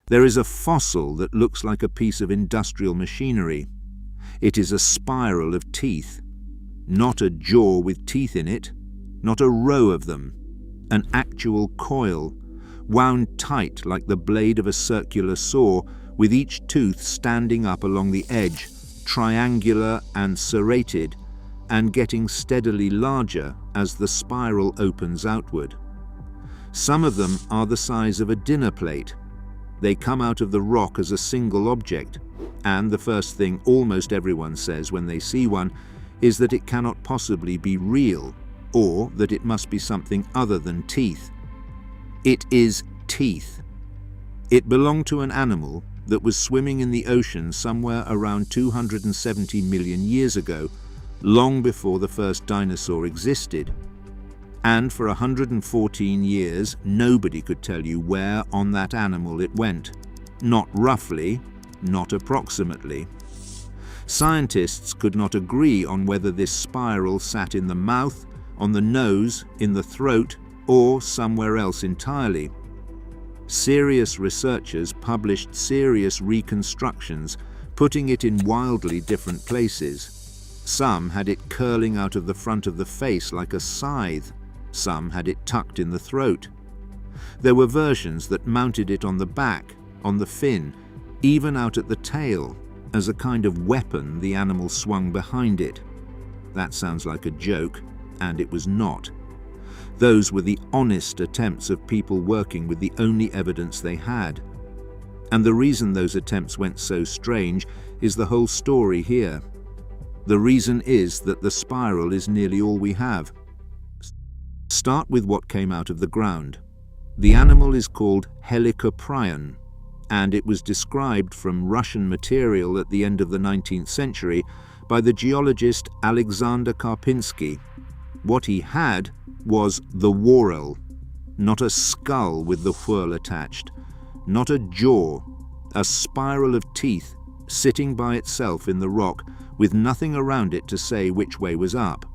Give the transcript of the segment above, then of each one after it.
There is a fossil that looks like a piece of industrial machinery. It is a spiral of teeth, not a jaw with teeth in it, not a row of them, an actual coil, wound tight like the blade of a circular saw, with each tooth standing up along the edge, triangular and serrated, and getting steadily larger as the spiral opens outward. Some of them are the size of a dinner plate. They come out of the rock as a single object, and the first thing almost everyone says when they see one is that it cannot possibly be real, or that it must be something other than teeth. It is teeth. It belonged to an animal that was swimming in the ocean somewhere around 270 million years ago, long before the first dinosaur existed. And for 114 years, nobody could tell you where on that animal it went. Not roughly, not approximately. Scientists could not agree on whether this spiral sat in the mouth, on the nose, in the throat, or somewhere else entirely. Serious researchers published serious reconstructions, putting it in wildly different places. Some had it curling out of the front of the face like a scythe. Some had it tucked in the throat. There were versions that mounted it on the back, on the fin, even out at the tail, as a kind of weapon the animal swung behind it. That sounds like a joke, and it was not. Those were the honest attempts of people working with the only evidence they had. And the reason those attempts went so strange is the whole story here. The reason is that the spiral is nearly all we have. Start with what came out of the ground. The animal is called Helicoprion, and it was described from Russian material at the end of the 19th century by the geologist Alexander Karpinsky. What he had was the whorl, not a skull with the whorl attached, not a jaw, a spiral of teeth sitting by itself in the rock with nothing around it to say which way was up.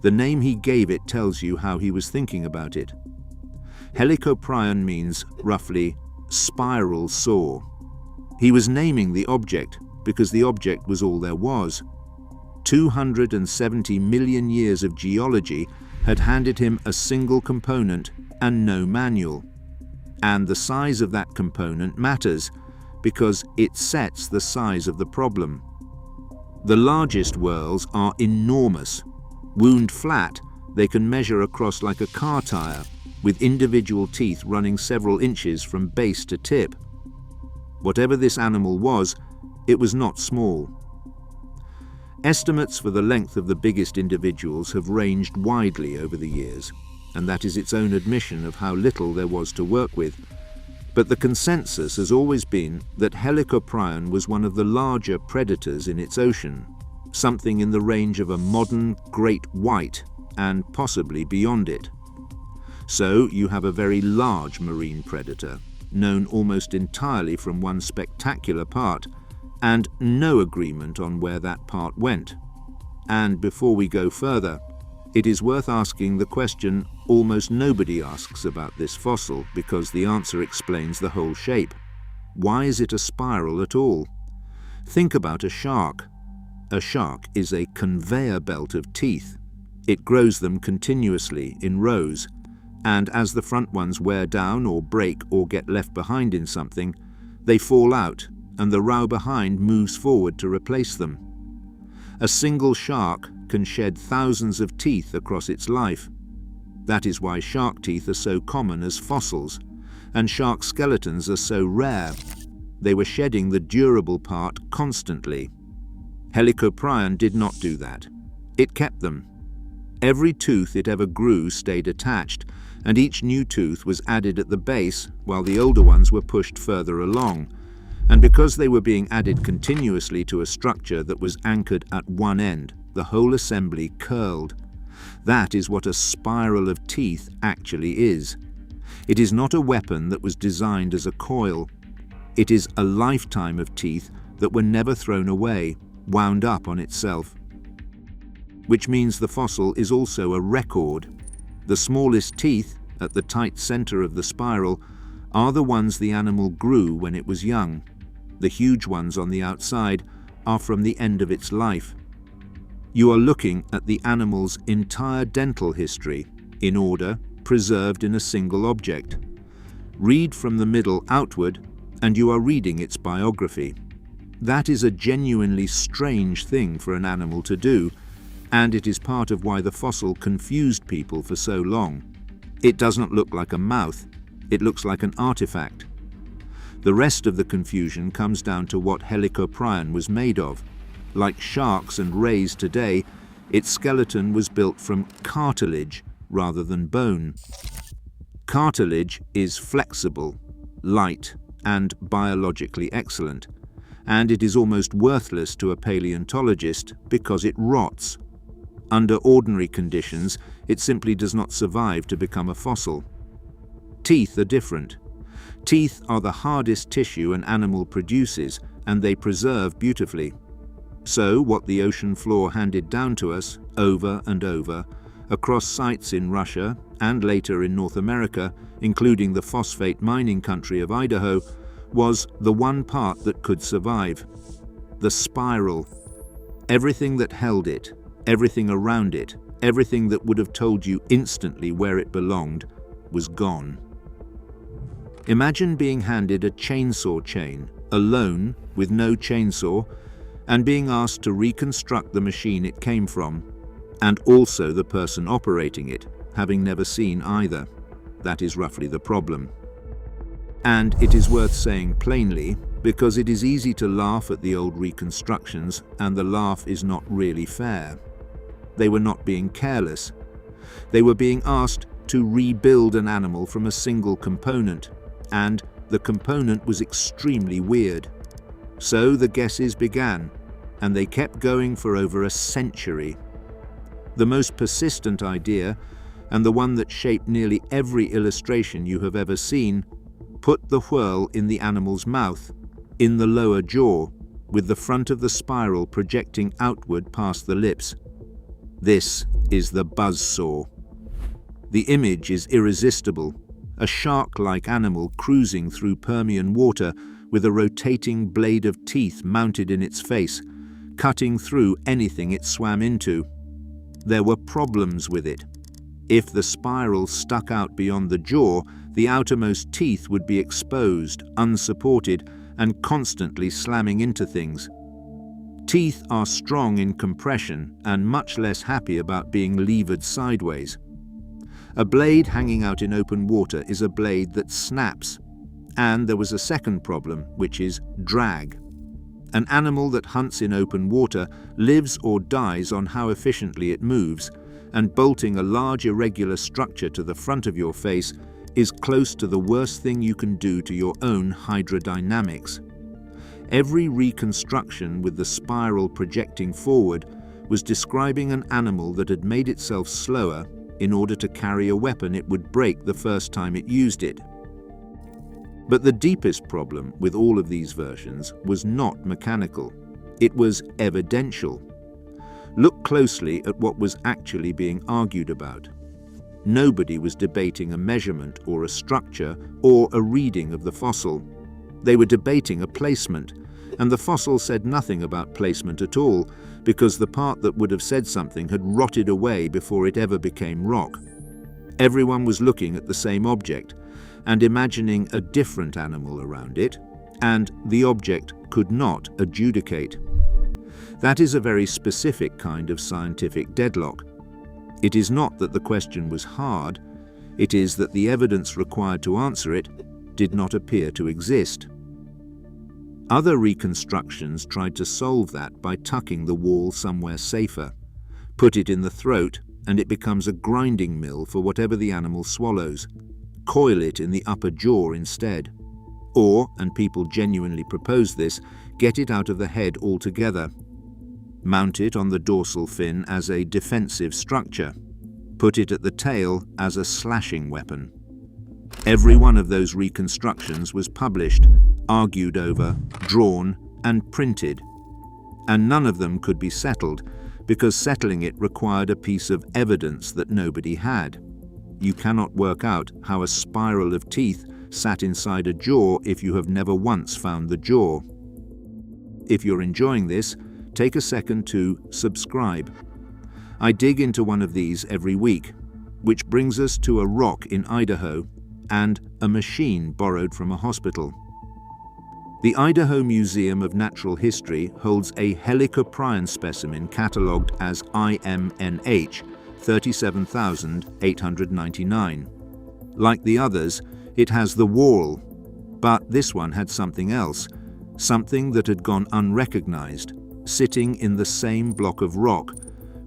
The name he gave it tells you how he was thinking about it. Helicoprion means, roughly, spiral saw. He was naming the object because the object was all there was. 270 million years of geology had handed him a single component and no manual. And the size of that component matters because it sets the size of the problem. The largest whorls are enormous. Wound flat, they can measure across like a car tire, with individual teeth running several inches from base to tip. Whatever this animal was, it was not small. Estimates for the length of the biggest individuals have ranged widely over the years, and that is its own admission of how little there was to work with. But the consensus has always been that Helicoprion was one of the larger predators in its ocean, something in the range of a modern great white, and possibly beyond it. So you have a very large marine predator, known almost entirely from one spectacular part, and no agreement on where that part went. And before we go further, it is worth asking the question almost nobody asks about this fossil, because the answer explains the whole shape. Why is it a spiral at all? Think about a shark. A shark is a conveyor belt of teeth. It grows them continuously in rows, and as the front ones wear down or break or get left behind in something, they fall out and the row behind moves forward to replace them. A single shark can shed thousands of teeth across its life. That is why shark teeth are so common as fossils, and shark skeletons are so rare. They were shedding the durable part constantly. Helicoprion did not do that. It kept them. Every tooth it ever grew stayed attached, and each new tooth was added at the base while the older ones were pushed further along. And because they were being added continuously to a structure that was anchored at one end, the whole assembly curled. That is what a spiral of teeth actually is. It is not a weapon that was designed as a coil. It is a lifetime of teeth that were never thrown away, wound up on itself. Which means the fossil is also a record. The smallest teeth, at the tight center of the spiral, are the ones the animal grew when it was young. The huge ones on the outside are from the end of its life. You are looking at the animal's entire dental history, in order, preserved in a single object. Read from the middle outward, and you are reading its biography. That is a genuinely strange thing for an animal to do, and it is part of why the fossil confused people for so long. It does not look like a mouth, it looks like an artifact. The rest of the confusion comes down to what Helicoprion was made of. Like sharks and rays today, its skeleton was built from cartilage rather than bone. Cartilage is flexible, light, and biologically excellent, and it is almost worthless to a paleontologist because it rots. Under ordinary conditions, it simply does not survive to become a fossil. Teeth are different. Teeth are the hardest tissue an animal produces, and they preserve beautifully. So, what the ocean floor handed down to us, over and over, across sites in Russia and later in North America, including the phosphate mining country of Idaho, was the one part that could survive. The spiral. Everything that held it, everything around it, everything that would have told you instantly where it belonged, was gone. Imagine being handed a chainsaw chain, alone, with no chainsaw, and being asked to reconstruct the machine it came from, and also the person operating it, having never seen either. That is roughly the problem. And it is worth saying plainly, because it is easy to laugh at the old reconstructions, and the laugh is not really fair. They were not being careless. They were being asked to rebuild an animal from a single component, and the component was extremely weird. So the guesses began, and they kept going for over a century. The most persistent idea, and the one that shaped nearly every illustration you have ever seen, put the whorl in the animal's mouth, in the lower jaw, with the front of the spiral projecting outward past the lips. This is the buzzsaw. The image is irresistible, a shark-like animal cruising through Permian water with a rotating blade of teeth mounted in its face, cutting through anything it swam into. There were problems with it. If the spiral stuck out beyond the jaw, the outermost teeth would be exposed, unsupported, and constantly slamming into things. Teeth are strong in compression and much less happy about being levered sideways. A blade hanging out in open water is a blade that snaps. And there was a second problem, which is drag. An animal that hunts in open water lives or dies on how efficiently it moves, and bolting a large irregular structure to the front of your face is close to the worst thing you can do to your own hydrodynamics. Every reconstruction with the spiral projecting forward was describing an animal that had made itself slower in order to carry a weapon it would break the first time it used it. But the deepest problem with all of these versions was not mechanical. It was evidential. Look closely at what was actually being argued about. Nobody was debating a measurement or a structure or a reading of the fossil. They were debating a placement, and the fossil said nothing about placement at all, because the part that would have said something had rotted away before it ever became rock. Everyone was looking at the same object and imagining a different animal around it, and the object could not adjudicate. That is a very specific kind of scientific deadlock. It is not that the question was hard, it is that the evidence required to answer it did not appear to exist. Other reconstructions tried to solve that by tucking the whorl somewhere safer. Put it in the throat, and it becomes a grinding mill for whatever the animal swallows. Coil it in the upper jaw instead. Or, and people genuinely propose this, get it out of the head altogether. Mount it on the dorsal fin as a defensive structure. Put it at the tail as a slashing weapon. Every one of those reconstructions was published, argued over, drawn, and printed. And none of them could be settled, because settling it required a piece of evidence that nobody had. You cannot work out how a spiral of teeth sat inside a jaw if you have never once found the jaw. If you're enjoying this, take a second to subscribe. I dig into one of these every week, which brings us to a rock in Idaho and a machine borrowed from a hospital. The Idaho Museum of Natural History holds a Helicoprion specimen catalogued as IMNH 37,899. Like the others, it has the whorl, but this one had something else, something that had gone unrecognized, sitting in the same block of rock,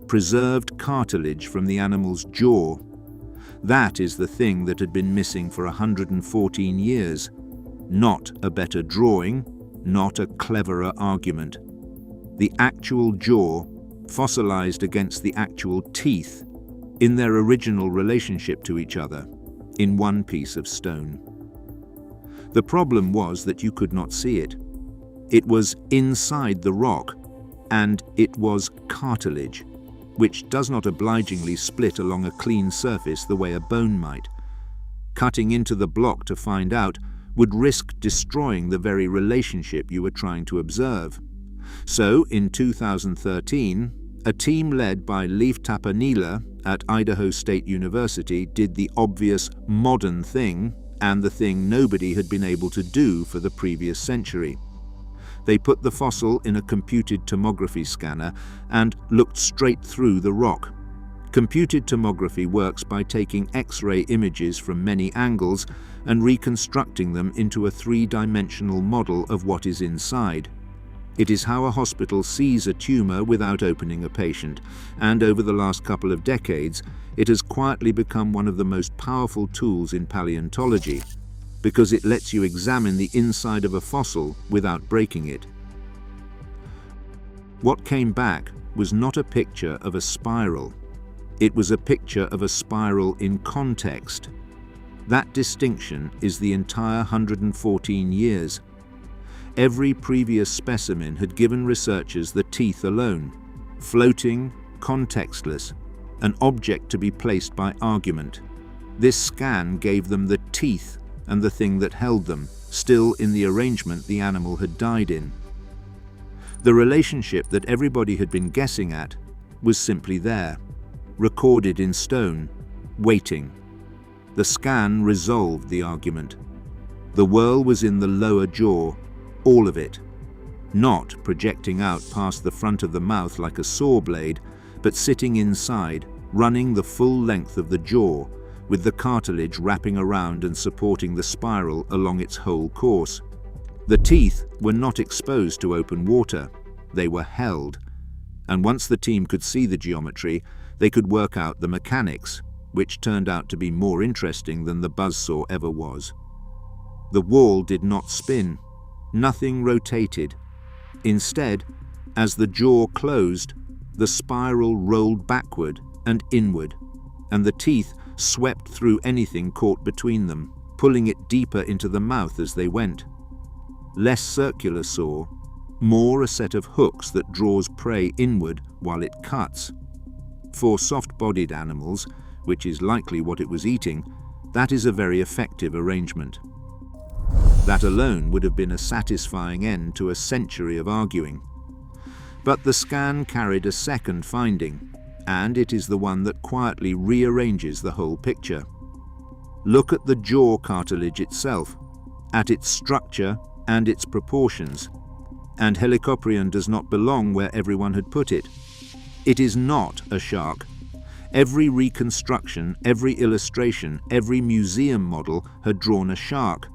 preserved cartilage from the animal's jaw. That is the thing that had been missing for 114 years. Not a better drawing, not a cleverer argument. The actual jaw, fossilized against the actual teeth, in their original relationship to each other, in one piece of stone. The problem was that you could not see it. It was inside the rock, and it was cartilage, which does not obligingly split along a clean surface the way a bone might. Cutting into the block to find out would risk destroying the very relationship you were trying to observe. So, in 2013, a team led by Leif Tapanila at Idaho State University did the obvious modern thing and the thing nobody had been able to do for the previous century. They put the fossil in a computed tomography scanner and looked straight through the rock. Computed tomography works by taking X-ray images from many angles and reconstructing them into a three-dimensional model of what is inside. It is how a hospital sees a tumor without opening a patient, and over the last couple of decades, it has quietly become one of the most powerful tools in paleontology, because it lets you examine the inside of a fossil without breaking it. What came back was not a picture of a spiral. It was a picture of a spiral in context. That distinction is the entire 114 years. Every previous specimen had given researchers the teeth alone, floating, contextless, an object to be placed by argument. This scan gave them the teeth and the thing that held them, still in the arrangement the animal had died in. The relationship that everybody had been guessing at was simply there, recorded in stone, waiting. The scan resolved the argument. The whorl was in the lower jaw, all of it, not projecting out past the front of the mouth like a saw blade, but sitting inside, running the full length of the jaw, with the cartilage wrapping around and supporting the spiral along its whole course. The teeth were not exposed to open water, they were held, and once the team could see the geometry, they could work out the mechanics, which turned out to be more interesting than the buzzsaw ever was. The whorl did not spin, nothing rotated. Instead, as the jaw closed, the spiral rolled backward and inward, and the teeth swept through anything caught between them, pulling it deeper into the mouth as they went. Less circular saw, more a set of hooks that draws prey inward while it cuts. For soft-bodied animals, which is likely what it was eating, that is a very effective arrangement. That alone would have been a satisfying end to a century of arguing. But the scan carried a second finding, and it is the one that quietly rearranges the whole picture. Look at the jaw cartilage itself, at its structure and its proportions. And Helicoprion does not belong where everyone had put it. It is not a shark. Every reconstruction, every illustration, every museum model had drawn a shark,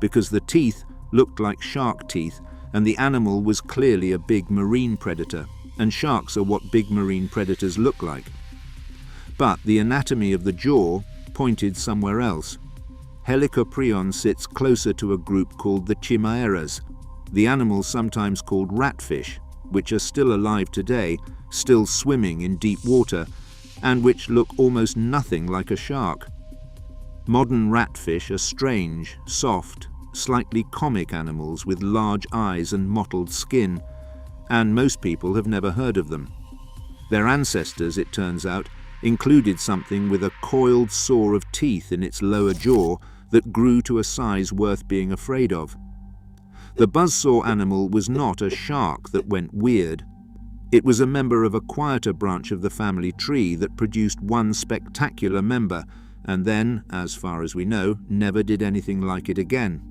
because the teeth looked like shark teeth, and the animal was clearly a big marine predator, and sharks are what big marine predators look like. But the anatomy of the jaw pointed somewhere else. Helicoprion sits closer to a group called the chimeras, the animals sometimes called ratfish, which are still alive today, still swimming in deep water, and which look almost nothing like a shark. Modern ratfish are strange, soft, slightly comic animals with large eyes and mottled skin, and most people have never heard of them. Their ancestors, it turns out, included something with a coiled saw of teeth in its lower jaw that grew to a size worth being afraid of. The buzzsaw animal was not a shark that went weird. It was a member of a quieter branch of the family tree that produced one spectacular member, and then, as far as we know, never did anything like it again.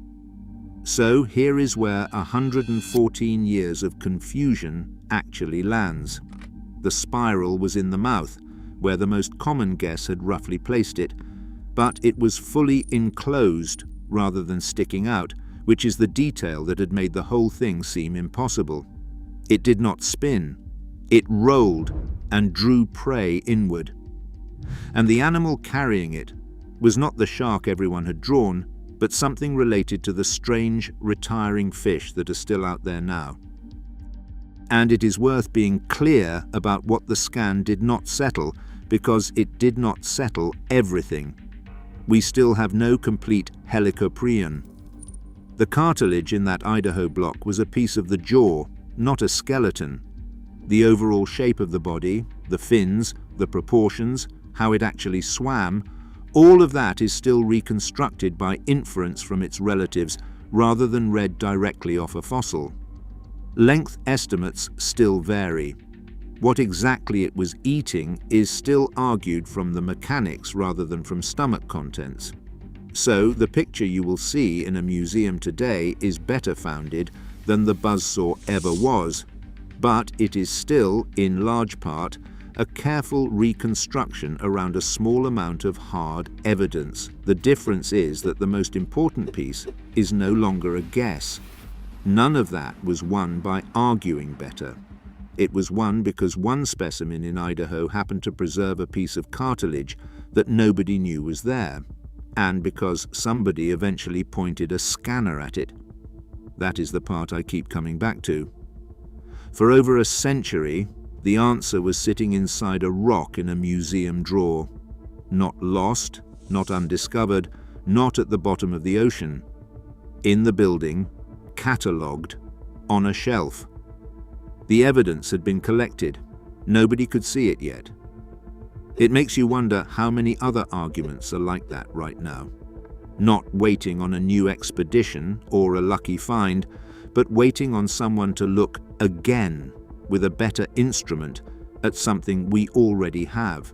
So here is where 114 years of confusion actually lands. The spiral was in the mouth, where the most common guess had roughly placed it, but it was fully enclosed rather than sticking out, which is the detail that had made the whole thing seem impossible. It did not spin. It rolled and drew prey inward. And the animal carrying it was not the shark everyone had drawn, but something related to the strange, retiring fish that are still out there now. And it is worth being clear about what the scan did not settle, because it did not settle everything. We still have no complete Helicoprion. The cartilage in that Idaho block was a piece of the jaw, not a skeleton. The overall shape of the body, the fins, the proportions, how it actually swam, all of that is still reconstructed by inference from its relatives rather than read directly off a fossil. Length estimates still vary. What exactly it was eating is still argued from the mechanics rather than from stomach contents. So the picture you will see in a museum today is better founded than the buzzsaw ever was, but it is still, in large part, a careful reconstruction around a small amount of hard evidence. The difference is that the most important piece is no longer a guess. None of that was won by arguing better. It was won because one specimen in Idaho happened to preserve a piece of cartilage that nobody knew was there, and because somebody eventually pointed a scanner at it. That is the part I keep coming back to. For over a century, the answer was sitting inside a rock in a museum drawer. Not lost, not undiscovered, not at the bottom of the ocean. In the building, catalogued, on a shelf. The evidence had been collected. Nobody could see it yet. It makes you wonder how many other arguments are like that right now. Not waiting on a new expedition or a lucky find, but waiting on someone to look again with a better instrument at something we already have.